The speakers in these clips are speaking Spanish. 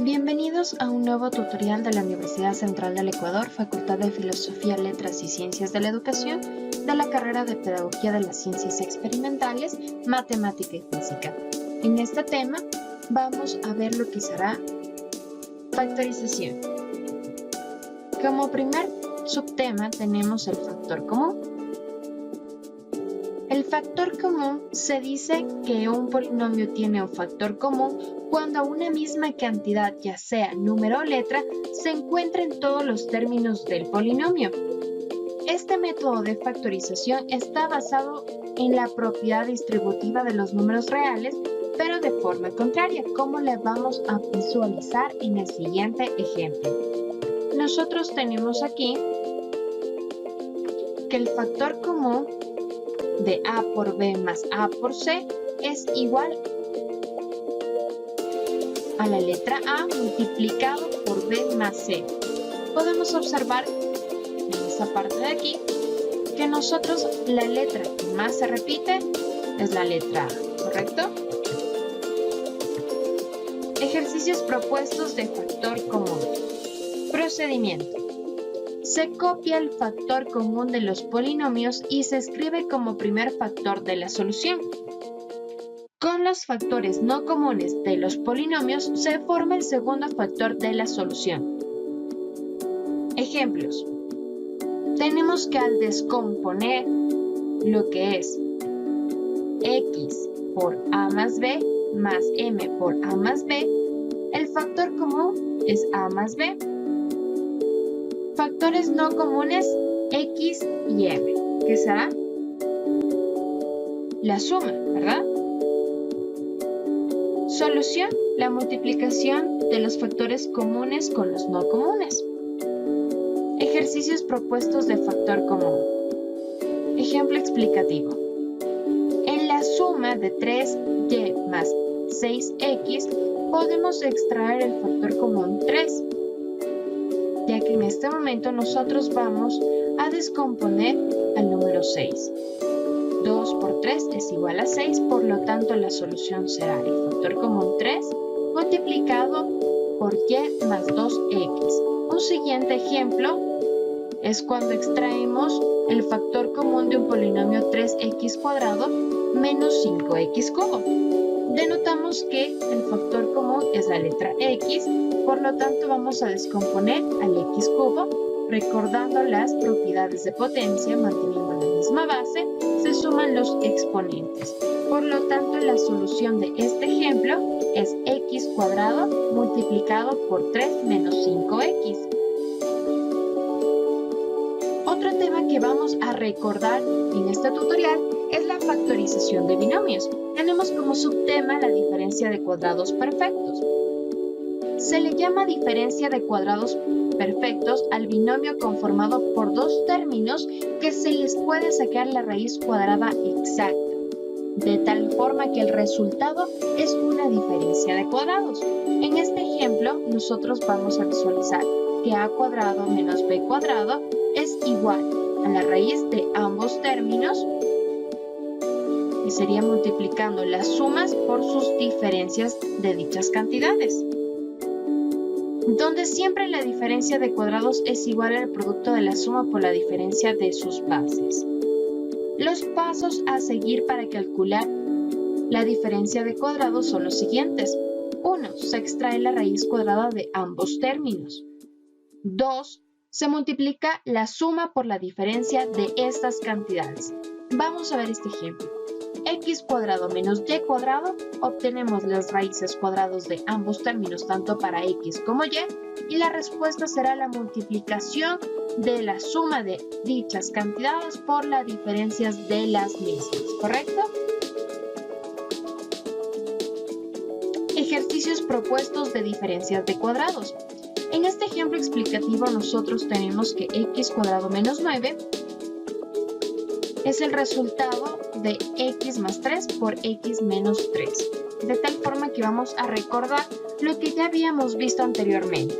Bienvenidos a un nuevo tutorial de la Universidad Central del Ecuador, Facultad de Filosofía, Letras y Ciencias de la Educación, de la carrera de Pedagogía de las Ciencias Experimentales, Matemática y Física. En este tema vamos a ver lo que será factorización. Como primer subtema tenemos el factor común. El factor común se dice que un polinomio tiene un factor común cuando una misma cantidad, ya sea número o letra, se encuentra en todos los términos del polinomio. Este método de factorización está basado en la propiedad distributiva de los números reales, pero de forma contraria, como le vamos a visualizar en el siguiente ejemplo. Nosotros tenemos aquí que el factor común de A por B más A por C es igual a la letra A multiplicado por B más C. Podemos observar en esta parte de aquí que nosotros la letra que más se repite es la letra A, ¿correcto? Ejercicios propuestos de factor común. Procedimiento. Se copia el factor común de los polinomios y se escribe como primer factor de la solución. Con los factores no comunes de los polinomios se forma el segundo factor de la solución. Ejemplos. Tenemos que al descomponer lo que es x por a más b más m por a más b, el factor común es a más b. Factores no comunes x y m, que será la suma, ¿verdad? Solución, la multiplicación de los factores comunes con los no comunes. Ejercicios propuestos de factor común. Ejemplo explicativo. En la suma de 3y más 6x podemos extraer el factor común 3. Ya que en este momento nosotros vamos a descomponer al número 6. 2 por 3 es igual a 6, por lo tanto la solución será el factor común 3 multiplicado por y más 2x. Un siguiente ejemplo es cuando extraemos el factor común de un polinomio 3x cuadrado menos 5x cubo. Denotamos que el factor común es la letra x, por lo tanto vamos a descomponer al x cubo, recordando las propiedades de potencia, manteniendo la misma base, se suman los exponentes. Por lo tanto, la solución de este ejemplo es x cuadrado multiplicado por 3 menos 5x. Otro tema que vamos a recordar en este tutorial es la factorización de binomios. Tenemos como subtema la diferencia de cuadrados perfectos. Se le llama diferencia de cuadrados perfectos al binomio conformado por dos términos que se les puede sacar la raíz cuadrada exacta, de tal forma que el resultado es una diferencia de cuadrados. En este ejemplo, nosotros vamos a visualizar que a cuadrado menos b cuadrado es igual a la raíz de ambos términos, y sería multiplicando las sumas por sus diferencias de dichas cantidades, donde siempre la diferencia de cuadrados es igual al producto de la suma por la diferencia de sus bases. Los pasos a seguir para calcular la diferencia de cuadrados son los siguientes. 1. Se extrae la raíz cuadrada de ambos términos. 2. Se multiplica la suma por la diferencia de estas cantidades. Vamos a ver este ejemplo. X cuadrado menos y cuadrado, obtenemos las raíces cuadradas de ambos términos, tanto para x como y la respuesta será la multiplicación de la suma de dichas cantidades por las diferencias de las mismas, ¿correcto? Ejercicios propuestos de diferencias de cuadrados. En este ejemplo explicativo nosotros tenemos que x cuadrado menos 9 es el resultado de x más 3 por x menos 3. De tal forma que vamos a recordar lo que ya habíamos visto anteriormente.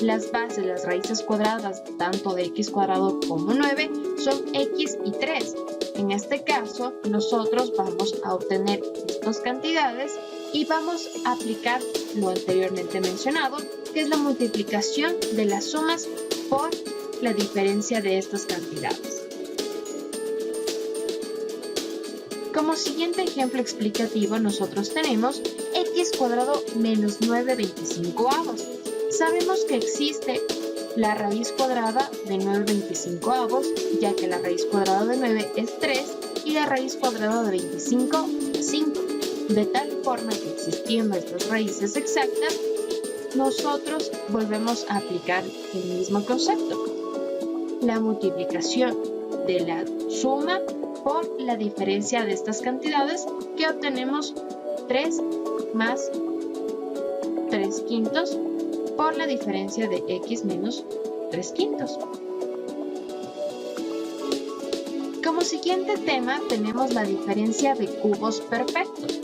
Las bases, las raíces cuadradas tanto de x cuadrado como 9 son x y 3. En este caso, nosotros vamos a obtener estas cantidades y vamos a aplicar lo anteriormente mencionado, que es la multiplicación de las sumas por la diferencia de estas cantidades. Como siguiente ejemplo explicativo, nosotros tenemos x cuadrado menos 9/25. Sabemos que existe la raíz cuadrada de 9/25, ya que la raíz cuadrada de 9 es 3 y la raíz cuadrada de 25 es 5. De tal forma que existiendo estas raíces exactas, nosotros volvemos a aplicar el mismo concepto. La multiplicación de la suma por la diferencia de estas cantidades, que obtenemos 3 más 3/5 por la diferencia de x menos 3/5. Como siguiente tema tenemos la diferencia de cubos perfectos.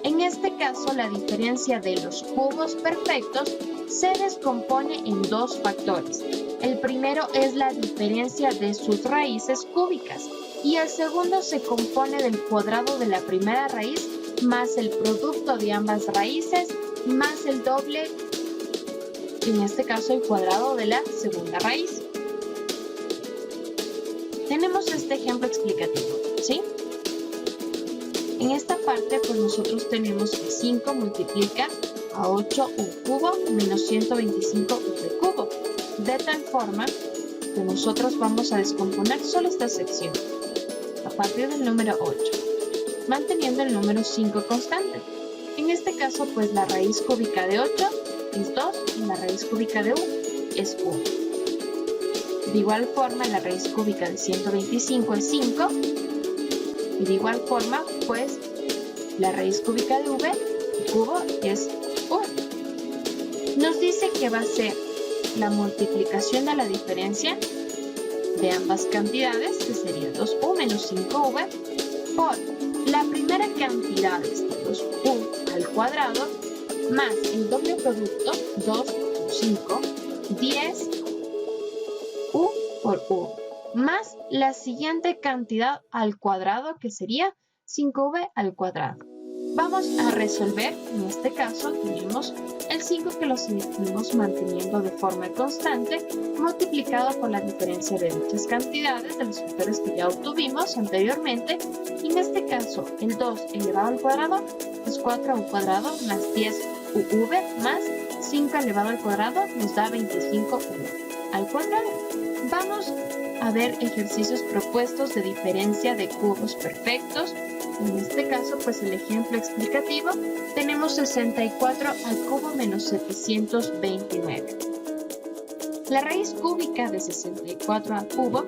En este caso, la diferencia de los cubos perfectos se descompone en dos factores. El primero es la diferencia de sus raíces cúbicas y el segundo se compone del cuadrado de la primera raíz más el producto de ambas raíces más el doble, en este caso el cuadrado de la segunda raíz. Tenemos este ejemplo explicativo, ¿sí? En esta parte, pues nosotros tenemos que 5 multiplica a 8u cubo menos 125u cubo, de tal forma que nosotros vamos a descomponer solo esta sección a partir del número 8, manteniendo el número 5 constante. En este caso, pues la raíz cúbica de 8 es 2 y la raíz cúbica de u es 1. De igual forma, la raíz cúbica de 125 es 5 y de igual forma, pues la raíz cúbica de v cubo es 1. Nos dice que va a ser la multiplicación de la diferencia de ambas cantidades, que sería 2u menos 5v, por la primera cantidad de 2u al cuadrado más el doble producto 2 por 5, 10 u por u, más la siguiente cantidad al cuadrado, que sería 5v al cuadrado. Vamos a resolver. En este caso tenemos el 5 que lo seguimos manteniendo de forma constante, multiplicado por la diferencia de dichas cantidades de los factores que ya obtuvimos anteriormente. Y en este caso el 2 elevado al cuadrado es 4u cuadrado más 10uv más 5 elevado al cuadrado nos da 25u al cuadrado. Vamos a ver ejercicios propuestos de diferencia de cubos perfectos. En este caso, pues el ejemplo explicativo, tenemos 64 al cubo menos 729. La raíz cúbica de 64 al cubo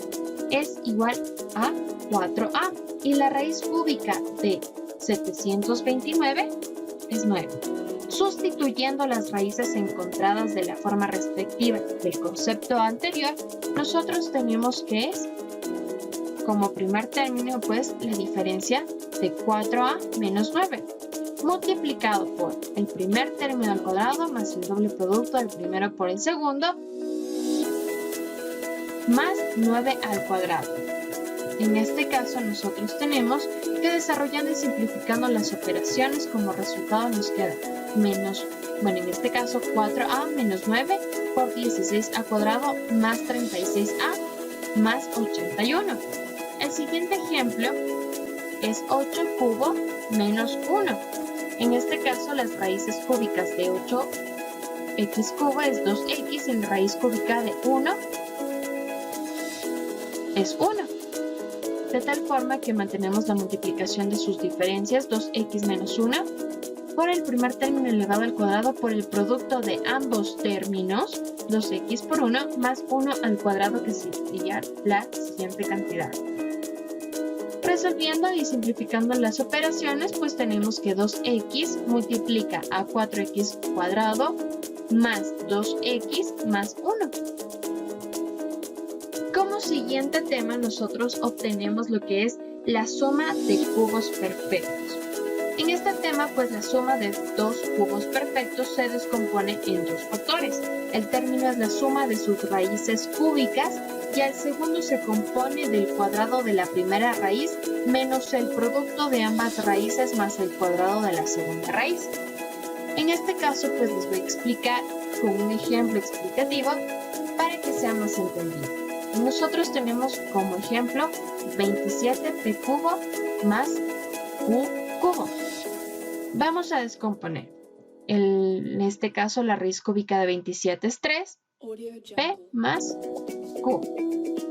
es igual a 4a y la raíz cúbica de 729 es 9. Sustituyendo las raíces encontradas de la forma respectiva del concepto anterior, nosotros tenemos que es, como primer término, pues la diferencia de 4a menos 9, multiplicado por el primer término al cuadrado más el doble producto del primero por el segundo, más 9 al cuadrado. En este caso nosotros tenemos que, desarrollando y simplificando las operaciones, como resultado nos queda menos, en este caso 4a menos 9 por 16 al cuadrado más 36a más 81. El siguiente ejemplo es 8 cubo menos 1. En este caso las raíces cúbicas de 8x cubo es 2x y la raíz cúbica de 1 es 1. De tal forma que mantenemos la multiplicación de sus diferencias 2x menos 1 por el primer término elevado al cuadrado por el producto de ambos términos 2x por 1 más 1 al cuadrado, que sería la siguiente cantidad. Resolviendo y simplificando las operaciones, pues tenemos que 2x multiplica a 4x cuadrado más 2x más 1. Como siguiente tema, nosotros obtenemos lo que es la suma de cubos perfectos. En este tema, pues la suma de dos cubos perfectos se descompone en dos factores. El término es la suma de sus raíces cúbicas y el segundo se compone del cuadrado de la primera raíz menos el producto de ambas raíces más el cuadrado de la segunda raíz. En este caso, pues les voy a explicar con un ejemplo explicativo para que sea más entendido. Nosotros tenemos como ejemplo 27p cubo más q cubo. Vamos a descomponer. En este caso, la raíz cúbica de 27 es 3, p más q.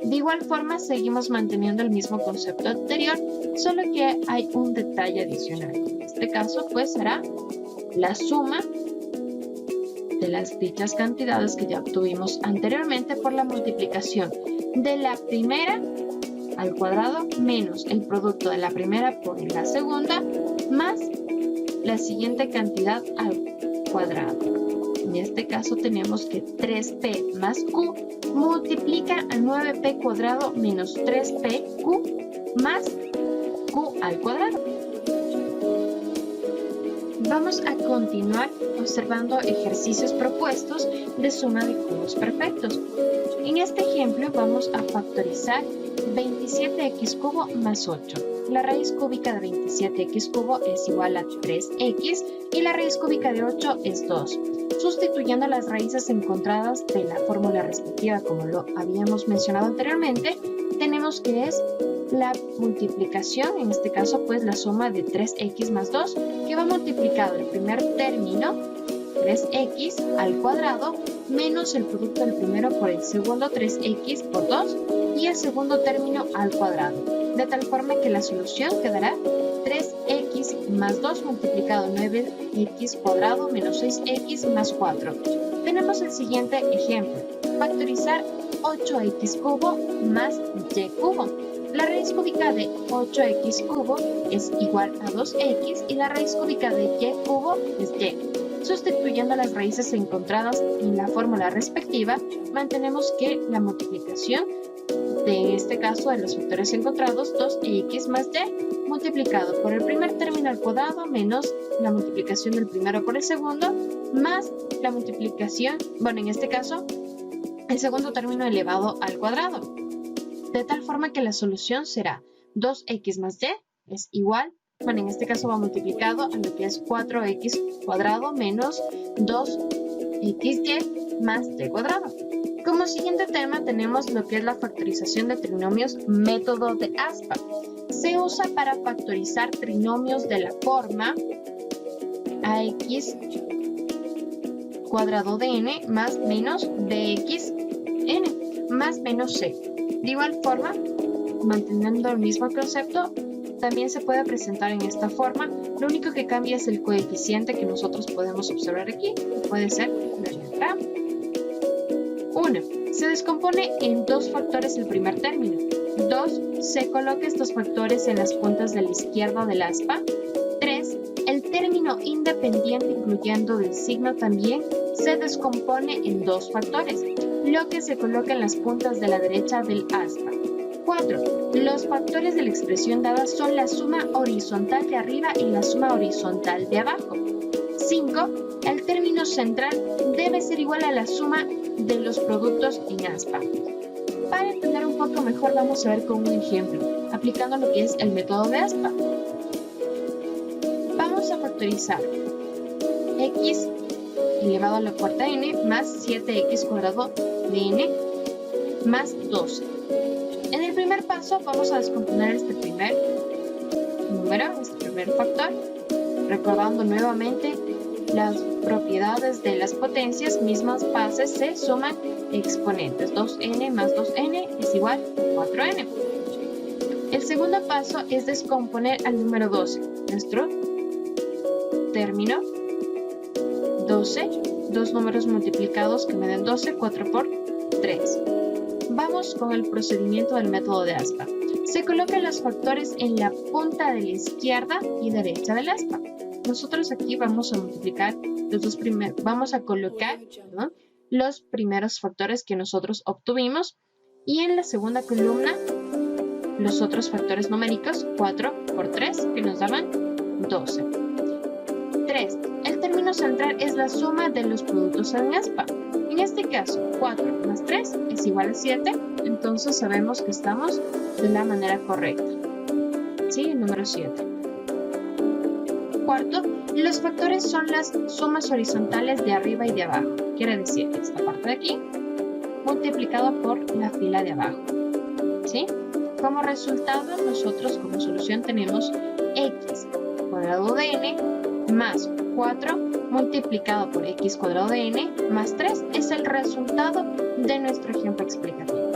De igual forma, seguimos manteniendo el mismo concepto anterior, solo que hay un detalle adicional. En este caso, pues será la suma de las dichas cantidades que ya obtuvimos anteriormente por la multiplicación de la primera al cuadrado menos el producto de la primera por la segunda más la siguiente cantidad al cuadrado. En este caso tenemos que 3p más q multiplica a 9p cuadrado menos 3pq más q al cuadrado. Vamos a continuar observando ejercicios propuestos de suma de cubos perfectos. En este ejemplo vamos a factorizar 27x cubo más 8. La raíz cúbica de 27x cubo es igual a 3x y la raíz cúbica de 8 es 2. Sustituyendo las raíces encontradas de la fórmula respectiva, como lo habíamos mencionado anteriormente, tenemos que es la multiplicación, en este caso pues la suma de 3x más 2, que va multiplicado el primer término, 3x al cuadrado, menos el producto del primero por el segundo, 3x por 2, y el segundo término al cuadrado, de tal forma que la solución quedará 3x más 2 multiplicado 9x cuadrado menos 6x más 4. Tenemos el siguiente ejemplo, factorizar 8x cubo más y cubo. La raíz cúbica de 8x cubo es igual a 2x y la raíz cúbica de y cubo es y. Sustituyendo las raíces encontradas en la fórmula respectiva, mantenemos que la multiplicación de este caso de los factores encontrados 2x más y multiplicado por el primer término al cuadrado menos la multiplicación del primero por el segundo más la multiplicación, bueno, en este caso el segundo término elevado al cuadrado, de tal forma que la solución será 2x más y es igual, bueno, en este caso va multiplicado a lo que es 4x cuadrado menos 2xy más y cuadrado. Como siguiente tema tenemos lo que es la factorización de trinomios método de Aspa. Se usa para factorizar trinomios de la forma ax cuadrado de n más menos bxn más menos c. De igual forma, manteniendo el mismo concepto, también se puede presentar en esta forma. Lo único que cambia es el coeficiente que nosotros podemos observar aquí. Puede ser la letra 1. Se descompone en dos factores el primer término. 2. Se coloca estos factores en las puntas de la izquierda del aspa. 3. El término independiente, incluyendo el signo también, se descompone en dos factores, lo que se coloca en las puntas de la derecha del aspa. 4. Los factores de la expresión dada son la suma horizontal de arriba y la suma horizontal de abajo. 5. El término central debe ser igual a la suma de los productos en aspa. Para entender un poco mejor vamos a ver con un ejemplo, aplicando lo que es el método de aspa. Vamos a factorizar x elevado a la cuarta n más 7x cuadrado de n más 12. En el primer paso vamos a descomponer este primer número, este primer factor, recordando nuevamente las propiedades de las potencias, mismas bases se suman exponentes. 2n más 2n es igual a 4n. El segundo paso es descomponer al número 12. Nuestro término 12, dos números multiplicados que me den 12, 4 por 3. Vamos con el procedimiento del método de aspa. Se colocan los factores en la punta de la izquierda y derecha del aspa. Nosotros aquí vamos a multiplicar los dos primeros, vamos a colocar, ¿no?, los primeros factores que nosotros obtuvimos y en la segunda columna los otros factores numéricos 4 por 3 que nos daban 12. 3. El término número central es la suma de los productos en aspa. En este caso, 4 más 3 es igual a 7, entonces sabemos que estamos de la manera correcta. ¿Sí? El número 7. Cuarto, los factores son las sumas horizontales de arriba y de abajo. Quiere decir esta parte de aquí multiplicado por la fila de abajo. ¿Sí? Como resultado, nosotros como solución tenemos x cuadrado de n más 4 multiplicado por x cuadrado de n más 3 es el resultado de nuestro ejemplo explicativo.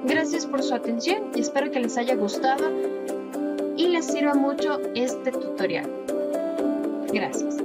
Gracias por su atención y espero que les haya gustado y les sirva mucho este tutorial. Gracias.